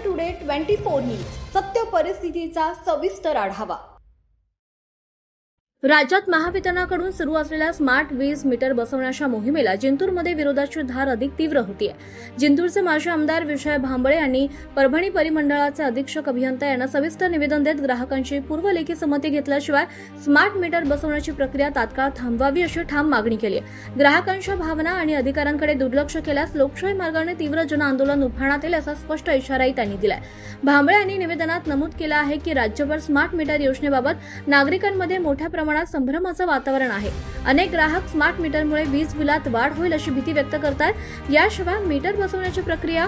Today 24 news सत्य परिस्थितीचा सविस्तर आढावा। राज्यात महावितरणाकडून सुरू असलेल्या स्मार्ट वीज मीटर बसवण्याच्या मोहिमेला जिंतूरमध्ये विरोधाची धार अधिक तीव्र होतीये। जिंतूरचे माजी आमदार विजय भांबळे यांनी परभणी परिमंडळाचे अधीक्षक अभियंता यांना सविस्तर निवेदन देत ग्राहकांची पूर्वलेखी संमती घेतल्याशिवाय स्मार्ट मीटर बसवण्याची प्रक्रिया तात्काळ थांबवावी अशी ठाम मागणी केली आहे। ग्राहकांच्या भावना आणि अधिकारांकडे दुर्लक्ष केल्यास लोकशाही मार्गाने तीव्र जनआंदोलन उभारण्यात येईल असा स्पष्ट इशाराही त्यांनी दिलाय। भांबळे यांनी निवेदनात नमूद केलं आहे की राज्यभर स्मार्ट मीटर योजनेबाबत नागरिकांमध्ये मोठ्या प्रमाणात संभ्रमाचं वातावरण आहे। अनेक ग्राहक स्मार्ट मीटरमुळे वीज बिलात वाढ होईल अशी भीती व्यक्त करतात। याशिवाय मीटर बसवण्याची प्रक्रिया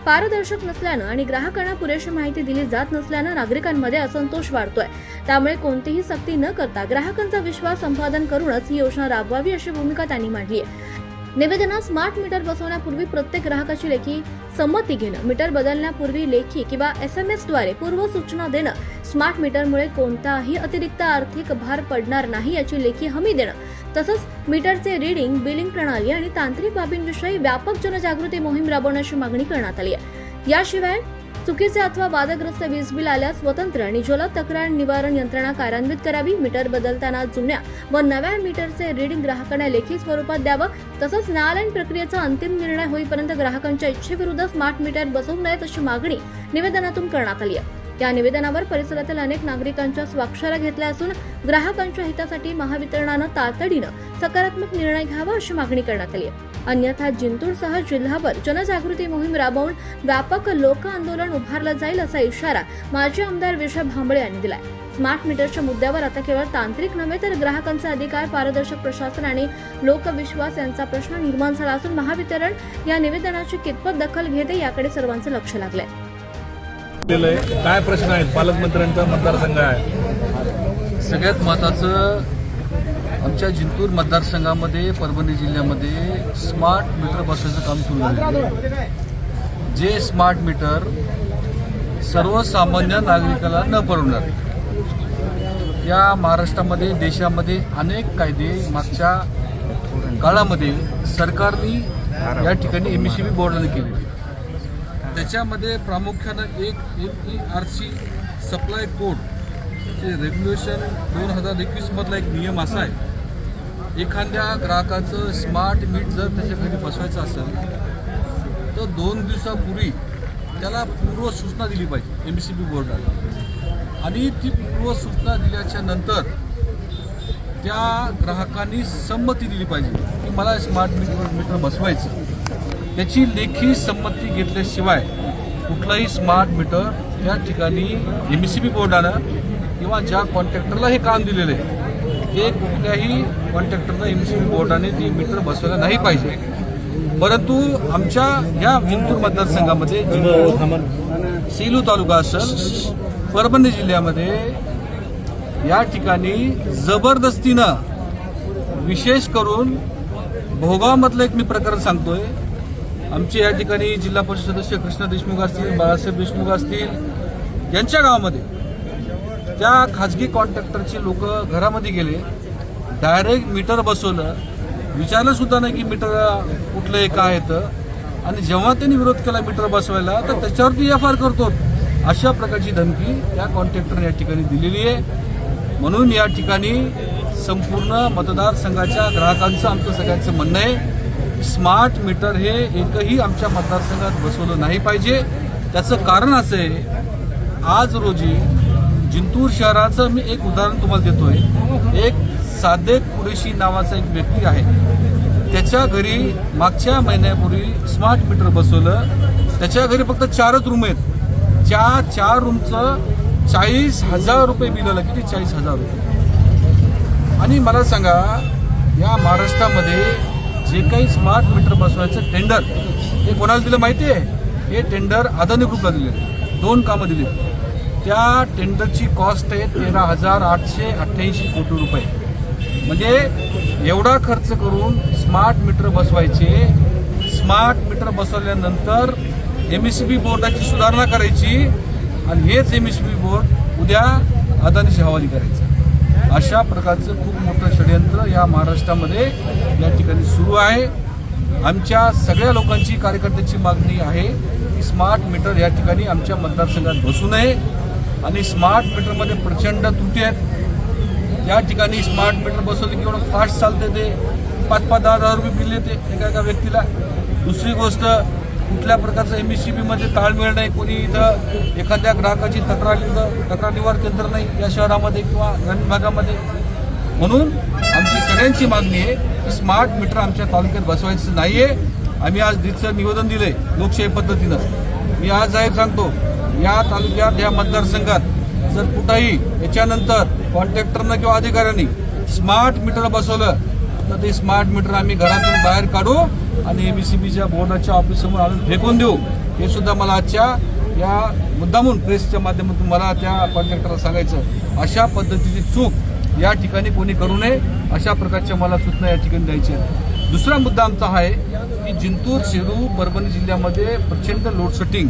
पारदर्शक नसल्यानं आणि ग्राहकांना पुरेशी माहिती दिली जात नसल्यानं नागरिकांमध्ये असंतोष वाढतोय। त्यामुळे कोणतीही सक्ती न करता ग्राहकांचा विश्वास संपादन करूनच ही योजना राबवावी अशी भूमिका त्यांनी मांडली आहे। निवेदनात स्मार्ट मीटर बसवण्यापूर्वी प्रत्येक ग्राहकाची लेखी संमती घेणं, मीटर बदलण्यापूर्वी लेखी किंवा SMS द्वारे पूर्व सूचना देणं, स्मार्ट मीटरमुळे कोणताही अतिरिक्त आर्थिक भार पडणार नाही याची लेखी हमी देणं, तसंच मीटरचे रीडिंग, बिलिंग प्रणाली आणि तांत्रिक बाबींविषयी व्यापक जनजागृती मोहीम राबवण्याची मागणी करण्यात आली आहे। याशिवाय चुकीचे अथवा वादग्रस्त वीज बिल आल्यास स्वतंत्र आणि जलद तक्रार निवारण यंत्रणा कार्यान्वित करावी। मीटर बदलताना जुन्या व नव्या मीटरचे रीडिंग ग्राहकांना लेखी स्वरूपात द्यावं, तसंच न्यायालयीन प्रक्रियेचा अंतिम निर्णय होईपर्यंत ग्राहकांच्या इच्छेविरुद्ध स्मार्ट मीटर बसवू नयेत अशी मागणी निवेदनातून करण्यात आली आहे। या निवेदनावर परिसरातील अनेक नागरिकांच्या स्वाक्षऱ्या घेतल्या असून ग्राहकांच्या हितासाठी महावितरणानं तातडीनं सकारात्मक निर्णय घ्यावा अशी मागणी करण्यात आली आहे। अन्यथा जिंतूरसह जिल्हाभर जनजागृती मोहीम राबवून व्यापक लोक आंदोलन उभारलं जाईल असा इशारा माजी आमदार विजय भांबळे यांनी दिलाय। स्मार्ट मीटरच्या मुद्द्यावर आता केवळ तांत्रिक नव्हे तर ग्राहकांचे अधिकार, पारदर्शक प्रशासन आणि लोकविश्वास यांचा प्रश्न निर्माण झाला असून महावितरण या निवेदनाची कितपत दखल घेते याकडे सर्वांचं लक्ष लागलंय। काय प्रश्न आहेत? पालकमंत्र्यांचा मतदारसंघ आहे। सगळ्यात महत्त्वाचं आमच्या जिंतूर मतदारसंघामध्ये परभणी जिल्ह्यामध्ये स्मार्ट मीटर बसवायचं काम सुरू आहे। जे स्मार्ट मीटर सर्वसामान्य नागरिकाला न परवडणार। या महाराष्ट्रामध्ये, देशामध्ये अनेक कायदे मागच्या काळामध्ये सरकारने या ठिकाणी MECB बोर्डाने केले। त्याच्यामध्ये प्रामुख्यानं एक MERC सप्लाय कोड चे रेग्युलेशन 2021 मधला एक नियम असा आहे, एखाद्या ग्राहकाचं स्मार्ट मीटर जर त्याच्या घरी बसवायचं असेल तर 2 दिवसापूर्वी त्याला पूर्व सूचना दिली पाहिजे MECB बोर्डाला, आणि ती पूर्व सूचना दिल्याच्या नंतर त्या ग्राहकांनी संमती दिली पाहिजे की मला स्मार्ट मीटर बसवायचं। त्याची लेखी संमती घेतल्याशिवाय कुठलाही स्मार्ट मीटर त्या ठिकाणी MECB बोर्डानं किंवा ज्या कॉन्ट्रॅक्टरला हे काम दिलेलं आहे ते कुठल्याही कॉन्ट्रॅक्टरला MECB बोर्डाने ती मीटर बसवायला नाही पाहिजे। परंतु आमच्या या जिंतूर मतदारसंघामध्ये सेलू तालुका असेल, परभणी जिल्ह्यामध्ये या ठिकाणी जबरदस्तीनं, विशेष करून भोगावमधलं एक मी प्रकरण सांगतोय। आमचे या ठिकाणी जिल्हा परिषद सदस्य कृष्णा देशमुख असतील, बाळासाहेब देशमुख असतील, यांच्या गावामध्ये त्या खाजगी कॉन्ट्रॅक्टरचे लोक घरामध्ये गेले, डायरेक्ट मीटर बसवलं, विचारलं सुद्धा नाही की मीटर कुठलं आहे काय येतं, आणि जेव्हा त्यांनी विरोध केला मीटर बसवायला तर त्याच्यावरती FIR करतो, अशा प्रकारची धमकी त्या कॉन्ट्रॅक्टरने या ठिकाणी दिलेली आहे। म्हणून या ठिकाणी संपूर्ण मतदारसंघाच्या ग्राहकांचं, आमचं सगळ्यांचं म्हणणं आहे, स्मार्ट मीटर हे एकही आमच्या मतदारसंघात बसवलं नाही पाहिजे। त्याचं कारण असं आहे, आज रोजी जिंतूर शहराचं मी एक उदाहरण तुम्हाला देतोय। एक सादेक कुरेशी नावाचा एक व्यक्ती आहे, त्याच्या घरी मागच्या महिन्यापूर्वी स्मार्ट मीटर बसवलं। त्याच्या घरी फक्त 4च रूम आहेत, 4 रूमचं 40,000 रुपये बिल आलं। किती? 40,000 रुपये। आणि मला सांगा, या महाराष्ट्रामध्ये जे काही स्मार्ट मीटर बसवायचं टेंडर हे कोणाला दिलं माहिती आहे? हे टेंडर अदानी ग्रुपला दिले, 2 कामं दिली। त्या टेंडरची कॉस्ट आहे 13,888 कोटी रुपये। म्हणजे एवढा खर्च करून स्मार्ट मीटर बसवायचे, स्मार्ट मीटर बसवल्यानंतर MECB बोर्डाची सुधारणा करायची, आणि हेच MECB बोर्ड उद्या अदानीच्या हवाली करायचं। अशा प्रकारचं खूप मोठं षडयंत्र या महाराष्ट्रामध्ये या ठिकाणी सुरू आहे। आमच्या सगळ्या लोकांची, कार्यकर्त्यांची मागणी आहे की स्मार्ट मीटर या ठिकाणी आमच्या मतदारसंघात बसू नये आणि स्मार्ट मीटरमध्ये प्रचंड त्रुटी आहेत. या ठिकाणी स्मार्ट मीटर बसवले की एवढं फास्ट चालते ते 5,000-10,000 रुपये बिल येते एका व्यक्तीला. दुसरी गोष्ट, कुठल्या प्रकारचं MSCB मध्ये ताळमेळ नाही. कोणी इथं एखाद्या ग्राहकाची तक्रार निवारण केंद्र नाही या शहरामध्ये किंवा ग्रामीण भागामध्ये. म्हणून आमची सगळ्यांची मागणी आहे की स्मार्ट मीटर आमच्या तालुक्यात बसवायचं नाहीये. आम्ही आज रीतसर निवेदन दिलंय लोकशाही पद्धतीनं. मी आज जाहीर सांगतो, या तालुक्यात या मतदारसंघात जर कुठंही याच्यानंतर कॉन्ट्रॅक्टरनं किंवा अधिकाऱ्यांनी स्मार्ट मीटर बसवलं तर ते स्मार्ट मीटर आम्ही घरातून बाहेर काढू आणि MSCBच्या बोर्डाच्या ऑफिससमोर आणून फेकून देऊ. हे सुद्धा मला आजच्या या मुद्दामून प्रेसच्या माध्यमातून मला त्या कॉन्ट्रॅक्टरला सांगायचं. अशा पद्धतीची चूक या ठिकाणी कोणी करू नये, अशा प्रकारच्या मला सूचना या ठिकाणी द्यायच्या आहेत. दुसरा मुद्दा आमचा हा आहे की जिंतूर, सेलू, परभणी जिल्ह्यामध्ये प्रचंड लोडसेटिंग.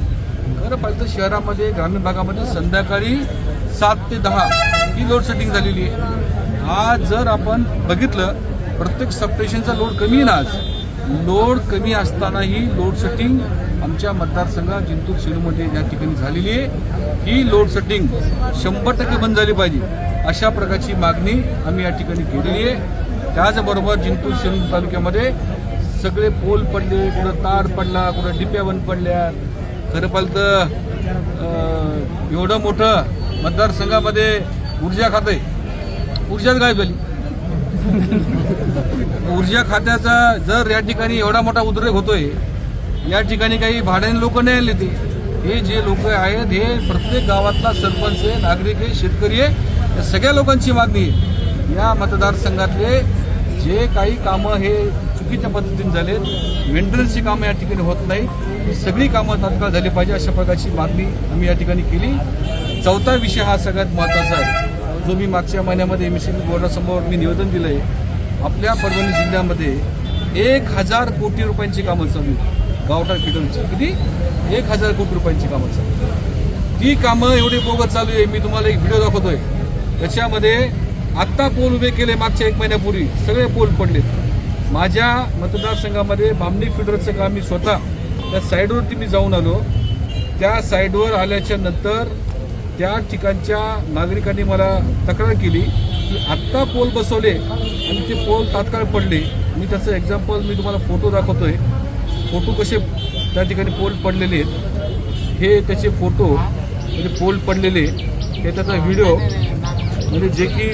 खरं पाहिलं तर शहरामध्ये, ग्रामीण भागामध्ये संध्याकाळी 7 ते 10 ही लोडसेटिंग झालेली आहे. आज जर आपण बघितलं, प्रत्येक सबस्टेशनचा लोड कमी आहे ना. आज लोड कमी असतानाही लोडसेटिंग आमच्या मतदारसंघात जिंतूर, सेलूमध्ये या ठिकाणी झालेली आहे. ही लोडसेटिंग 100% बंद झाली पाहिजे, अशा प्रकारची मागणी आम्ही या ठिकाणी केलेली आहे. त्याचबरोबर जिंतूर, सेलू तालुक्यामध्ये सगळे पोल पडले, कुठं तार पडला, कुठं डिप्या बंद पडल्या. खरं पाहिलं तर एवढं मोठं मतदारसंघामध्ये ऊर्जा खाते, ऊर्जाच गायब झाली. ऊर्जा खात्याचा जर या ठिकाणी एवढा मोठा उद्रेक होतोय, या ठिकाणी काही भाड्याने लोक नाही आले. ते हे जे लोक आहेत हे प्रत्येक गावातला सरपंच आहे, नागरिक आहे, शेतकरी आहे, या सगळ्या लोकांची मागणी आहे. या मतदारसंघातले जे काही कामं हे चुकीच्या पद्धतीने झालेत, मेंटेनन्सची कामं या ठिकाणी होत नाही, ही सगळी कामं तात्काळ झाली पाहिजे, अशा प्रकारची मागणी आम्ही या ठिकाणी केली. चौथा विषय हा सगळ्यात महत्त्वाचा आहे, जो मी मागच्या महिन्यामध्ये MSCB बोर्डासमोर मी निवेदन दिलं आहे. आपल्या परभणी जिल्ह्यामध्ये 1,000 कोटी रुपयांची कामं चालू आहेत. गावठाण फिडरची किती 1,000 कोटी रुपयांची कामं चालू आहेत. ती कामं एवढी बोगस चालू आहे. मी तुम्हाला एक व्हिडिओ दाखवतोय, त्याच्यामध्ये आत्ता पोल उभे केले मागच्या 1 महिन्यापूर्वी, सगळे पोल पडलेत. माझ्या मतदारसंघामध्ये बामणी फिडरचं काम मी स्वतः त्या साईडवरती मी जाऊन आलो. त्या साईडवर आल्याच्या नंतर त्या ठिकाणच्या नागरिकांनी मला तक्रार केली की आत्ता पोल बसवले आणि ते पोल तात्काळ पडले. मी त्याचं एक्झाम्पल मी तुम्हाला फोटो दाखवतोय. फोटो कसे त्या ठिकाणी पोल पडलेले आहेत, हे त्याचे फोटो म्हणजे पोल पडलेले, हे त्याचा व्हिडिओ, म्हणजे जे की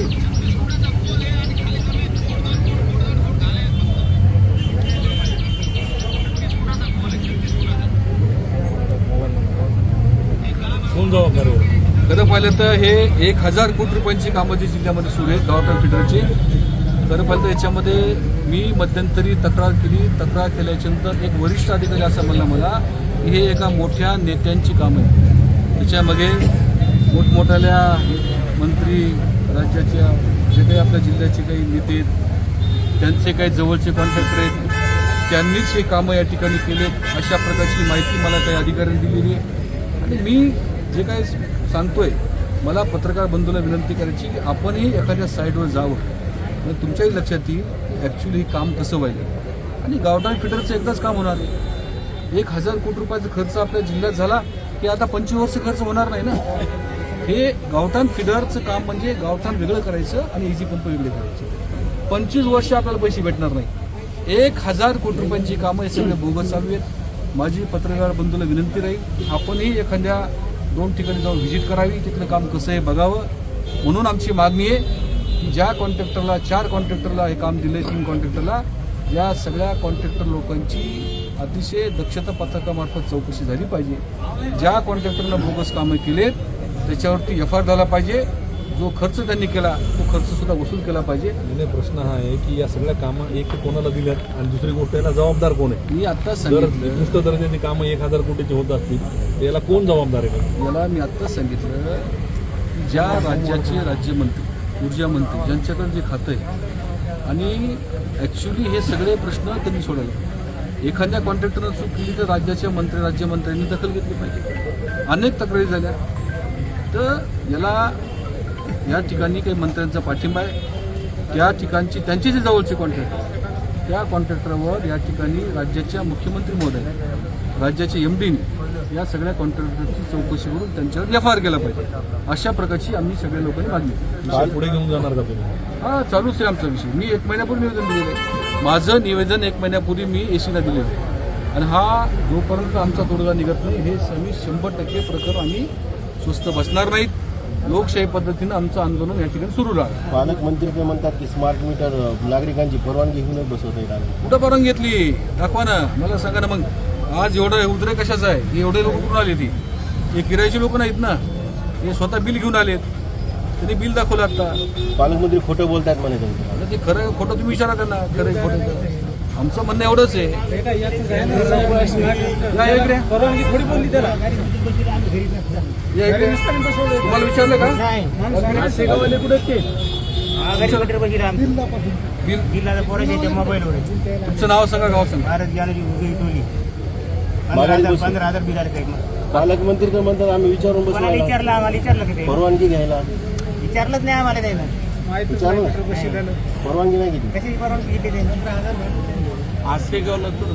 कोण जबाबदार आहे? खरं पाहिलं तर हे 1,000 कोटी रुपयांची कामं जी जिल्ह्यामध्ये सुरू आहेत गावठाण फिडरची. खरं पाहिलं तर याच्यामध्ये मी मध्यंतरी तक्रार केल्याच्यानंतर एक वरिष्ठ अधिकारी असं म्हणला मला की हे एका मोठ्या नेत्यांची कामं आहे. त्याच्यामध्ये मोठमोठ्या मंत्री, राज्याच्या जे काही आपल्या जिल्ह्याचे काही नेते आहेत, त्यांचे काही जवळचे कॉन्ट्रॅक्टर आहेत, त्यांनीच हे कामं या ठिकाणी केलेत, अशा प्रकारची माहिती मला काही अधिकाऱ्यांनी दिलेली आहे. आणि मी जे काही सांगतोय, मला पत्रकार बंधूला विनंती करायची की आपणही एखाद्या साईडवर जावं, म्हणजे तुमच्याही लक्षात येईल ॲक्च्युली काम कसं व्हायलं. आणि गावठाण फिडरचं एकदाच काम होणार आहे. 1,000 कोटी रुपयाचा खर्च आपल्या जिल्ह्यात झाला की आता 25 वर्ष खर्च होणार नाही ना. हे गावठाण फिडरचं काम म्हणजे गावठाण वेगळं करायचं आणि इजी पंप वेगळे करायचे. 25 वर्ष आपल्याला पैसे भेटणार नाही. 1,000 कोटी रुपयांची कामं हे सगळे बोगस चालू आहेत. माझी पत्रकार बंधूला विनंती राहील, आपणही एखाद्या 2 ठिकाणी जाऊन व्हिजिट करावी, तिथलं काम कसं आहे बघावं. म्हणून आमची मागणी आहे की ज्या कॉन्ट्रॅक्टरला 4 कॉन्ट्रॅक्टरला हे काम दिलं, 3 कॉन्ट्रॅक्टरला, या सगळ्या कॉन्ट्रॅक्टर लोकांची अतिशय दक्षता पथकामार्फत चौकशी झाली पाहिजे. ज्या कॉन्ट्रॅक्टरनं बोगस कामं केलेत त्याच्यावरती FIR झाला पाहिजे. जो खर्च त्यांनी केला तो खर्च सुद्धा वसूल केला पाहिजे. प्रश्न हा आहे की या सगळ्या कामं एक कोणाला दिल्यात आणि दुसरी गोष्ट याला जबाबदार कोण आहे? मी आता जर निकृष्ट दर्जाची कामं 1,000 कोटीची होत असतील तर याला कोण जबाबदार आहे? याला मी आत्ताच सांगितलं की ज्या राज्याचे राज्यमंत्री, ऊर्जा मंत्री, ज्यांच्याकडे जे खातं आहे, आणि ॲक्च्युली हे सगळे प्रश्न त्यांनी सोडवले. एखाद्या कॉन्ट्रॅक्टरनं चूक केली तर राज्याच्या राज्यमंत्र्यांनी दखल घेतली पाहिजे. अनेक तक्रारी झाल्या, तर याला या ठिकाणी काही मंत्र्यांचा पाठिंबा आहे. त्या ठिकाणची त्यांचे जे जवळचे कॉन्ट्रॅक्टर, त्या कॉन्ट्रॅक्टरवर या ठिकाणी राज्याच्या मुख्यमंत्री महोदय राज्याचे MDने या सगळ्या कॉन्ट्रॅक्टरची चौकशी करून त्यांच्यावर FIR केला पाहिजे. अशा प्रकारची आम्ही सगळ्या लोकांनी मागणी केली. विषय पुढे घेऊन जाणार का तुम्ही? हा चालूच आहे आमचा विषय. मी 1 महिन्यापूर्वी निवेदन दिलेलं आहे. माझं निवेदन 1 महिन्यापूर्वी मी ACला दिलेलं आहे. आणि हा जोपर्यंत आमचा तोडगा निघत नाही हे 100% प्रकरण आम्ही स्वस्थ बसणार नाहीत. लोकशाही पद्धतीनं आमचं आंदोलन या ठिकाणी सुरू राहणार. पालकमंत्री ते म्हणतात की स्मार्ट मीटर नागरिकांची परवानगी घेऊनच बसवता येईल. कुठं परवानगी घेतली दाखवा ना, मला सांगा ना. मग आज एवढं उद्रेक कशाचं आहे? हे एवढे लोक कुठून आले? ती हे किरायचे लोक नाहीत ना, हे स्वतः बिल घेऊन आलेत. त्यांनी बिल दाखवलं आता. पालकमंत्री खोटं बोलतायत म्हणे त्यांचं. आता ते खरं खोटं तुम्ही विचारा त्यांना, खरं खोटं. आमचं म्हणणं एवढंच आहे. या इकडे. परवानगी थोडी बोलली त्याला. या इकडे. तुम्हाला विचारलं का? सेगावाले कुठे ते बिल पोराच्या मोबाईलवर तुमचं नाव सांगा, गाव सांगा. भारत गॅलरी उभी टोली मागायला बसू. 15,000 बिल आले काही. पालकमंत्री तर म्हणतात आम्ही विचारून कोणाला बसू विचारलं? आम्हाला विचारलं की ते परवानगी घ्यायला. विचारलंच नाही आम्हाला त्यानं. विचारलं परवानगी नाही घेतली. कशाची परवानगी घेतली त्यानं? आसेगावला तर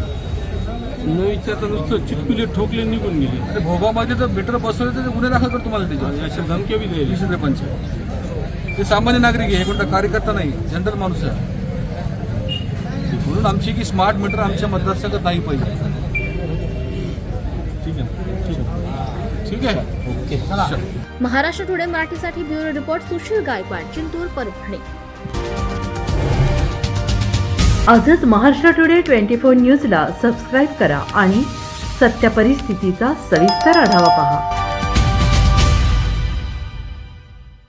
न विचारता नुसतं चिटकुले ठोकले निघून गेले. अरे भोगामध्ये जर मीटर बसवले तर गुन्हे दाखल करतो तुम्हाला त्याच्यावर. अशा धमक्या बी द्यायला. 253 ते सामान्य नागरिक आहे, हे कोणता कार्यकर्ता नाही, जनरल माणूस आहे. म्हणून आमची की स्मार्ट मीटर आमच्या मतदारसंघात नाही पाहिजे. ठीक आहे, ठीक आहे. ठीक आहे. चला. महाराष्ट्र टुडे मराठीसाठी ब्युरो रिपोर्ट सुशील गायकवाड, जिंतूर, परभणी. आजच महाराष्ट्र टुडे 24 न्यूजला सबस्क्राईब करा आणि सत्य परिस्थितीचा सविस्तर आढावा पहा.